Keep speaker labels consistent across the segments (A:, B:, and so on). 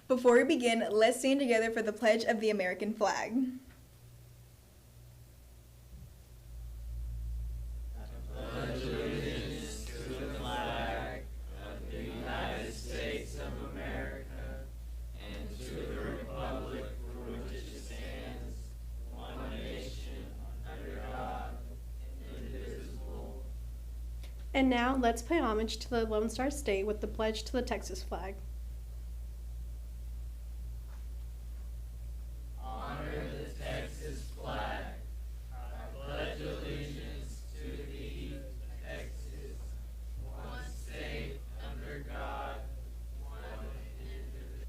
A: Before we begin, let's stand together for the pledge of the American flag.
B: Pledge allegiance to the flag of the United States of America and to the republic for which it stands, one nation, under God, indivisible.
C: And now, let's pay homage to the Lone Star State with the pledge to the Texas flag.
B: Honor the Texas flag. I pledge allegiance to thee, Texas, one state, under God, one indivisible.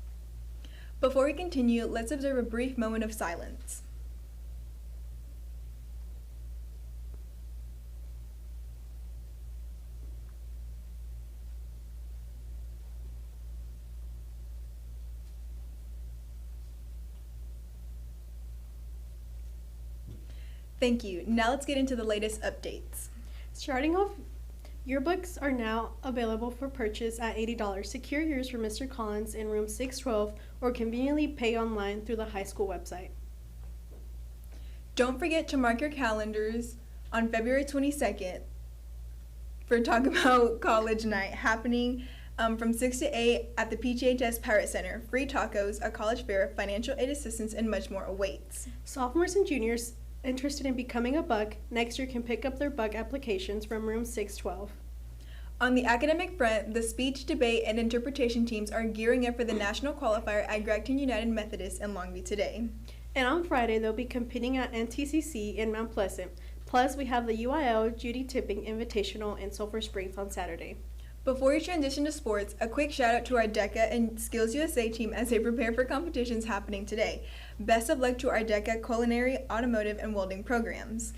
A: Before we continue, let's observe a brief moment of silence. Thank you. Now let's get into the latest updates.
C: Starting off, yearbooks are now available for purchase at $80. Secure yours from Mr. Collins in room 612 or conveniently pay online through the high school website.
A: Don't forget to mark your calendars on February 22nd for Talk About College Night happening from 6 to 8 at the PTHS Pirate Center. Free tacos, a college fair, financial aid assistance, and much more awaits.
C: Sophomores and juniors interested in becoming a Buck next year can pick up their Buck applications from room 612.
A: On the academic front, the speech, debate, and interpretation teams are gearing up for the national qualifier at Gregton United Methodist in Long Beach today.
C: And on Friday, they'll be competing at NTCC in Mount Pleasant. Plus, we have the UIL Judy Tipping Invitational in Sulphur Springs on Saturday.
A: Before we transition to sports, a quick shout out to our DECA and Skills USA team as they prepare for competitions happening today. Best of luck to our DECA culinary, automotive, and welding programs.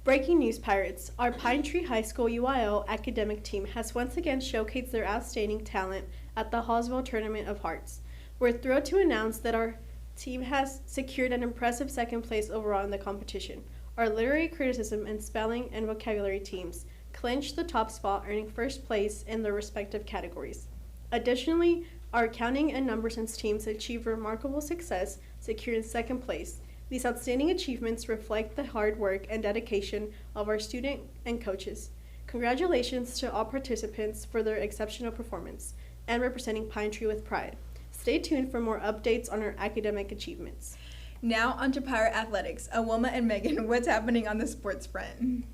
C: Breaking news, Pirates. Our Pine Tree High School UIL academic team has once again showcased their outstanding talent at the Hallsville Tournament of Hearts. We're thrilled to announce that our team has secured an impressive second place overall in the competition. Our literary criticism and spelling and vocabulary teams clinched the top spot, earning first place in their respective categories. Additionally, our accounting and number sense teams achieved remarkable success, securing second place. These outstanding achievements reflect the hard work and dedication of our students and coaches. Congratulations to all participants for their exceptional performance and representing Pine Tree with pride. Stay tuned for more updates on our academic achievements.
A: Now onto Pirate Athletics. Ewoma and Megan, what's happening on the sports front?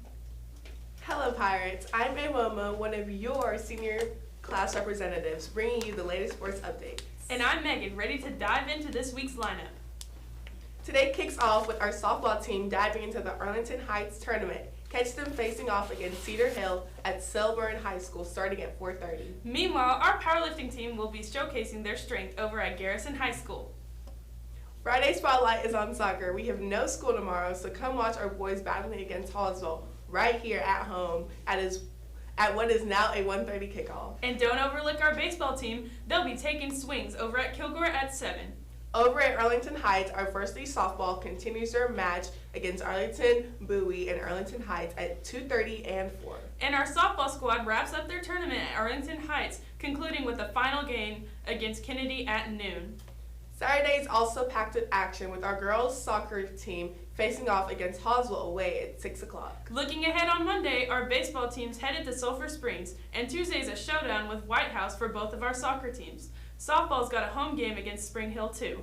D: Hello Pirates, I'm Ewoma, one of your senior class representatives, bringing you the latest sports updates.
E: And I'm Megan, ready to dive into this week's lineup.
D: Today kicks off with our softball team diving into the Arlington Heights tournament. Catch them facing off against Cedar Hill at Selburne High School starting at 4:30.
E: Meanwhile, our powerlifting team will be showcasing their strength over at Garrison High School.
D: Friday Spotlight is on soccer. We have no school tomorrow, so come watch our boys battling against Hallsville right here at home at what is now a 1:30 kickoff.
E: And don't overlook our baseball team. They'll be taking swings over at Kilgore at 7.
D: Over at Arlington Heights, our varsity softball continues their match against Arlington, Bowie, and Arlington Heights at 2:30 and 4.
E: And our softball squad wraps up their tournament at Arlington Heights, concluding with a final game against Kennedy at noon.
D: Saturday is also packed with action with our girls soccer team facing off against Hallsville away at 6 o'clock.
E: Looking ahead on Monday, our baseball team's headed to Sulphur Springs, and Tuesday's a showdown with White House for both of our soccer teams. Softball's got a home game against Spring Hill too.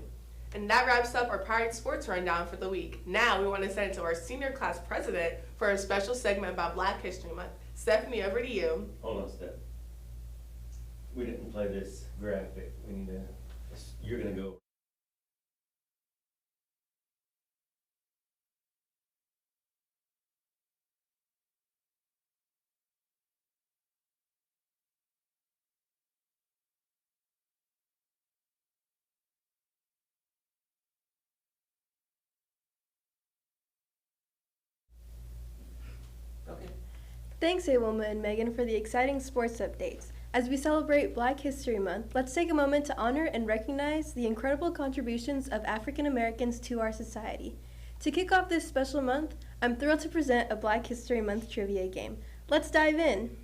D: And that wraps up our Pirate Sports Rundown for the week. Now we want to send it to our senior class president for a special segment about Black History Month. Stefany, over to you.
F: Hold on, Steph. We didn't play this graphic. We need to, you're going to go.
G: Thanks, Ewoma and Megan, for the exciting sports updates. As we celebrate Black History Month, let's take a moment to honor and recognize the incredible contributions of African Americans to our society. To kick off this special month, I'm thrilled to present a Black History Month trivia game. Let's dive in.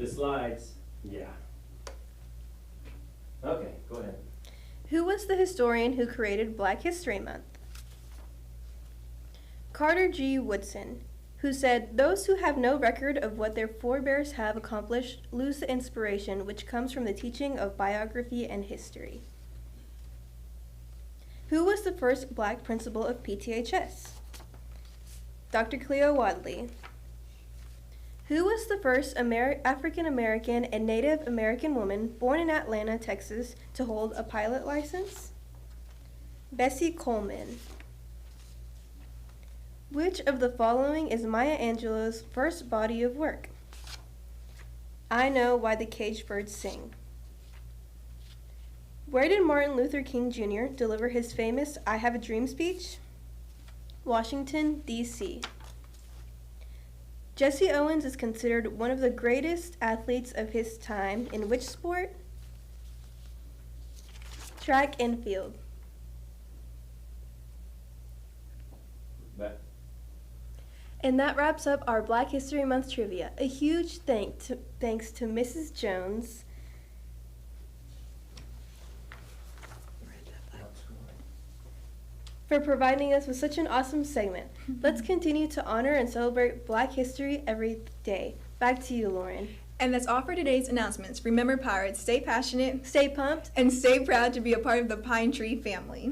F: the slides. Yeah. Okay, go ahead.
G: Who was the historian who created Black History Month? Carter G. Woodson, who said, "Those who have no record of what their forebears have accomplished lose the inspiration which comes from the teaching of biography and history." Who was the first Black principal of PTHS? Dr. Cleo Wadley. Who was the first African American and Native American woman born in Atlanta, Texas, to hold a pilot license? Bessie Coleman. Which of the following is Maya Angelou's first body of work? I Know Why the Caged Birds Sing. Where did Martin Luther King Jr. deliver his famous I Have a Dream speech? Washington, D.C. Jesse Owens is considered one of the greatest athletes of his time in which sport? Track and field.
F: But
G: And that wraps up our Black History Month trivia. A huge thanks to Mrs. Jones for providing us with such an awesome segment. Let's continue to honor and celebrate Black history every day. Back to you, Lauren.
A: And that's all for today's announcements. Remember, Pirates, stay passionate,
G: Stay pumped.
A: and stay proud to be a part of the Pine Tree family.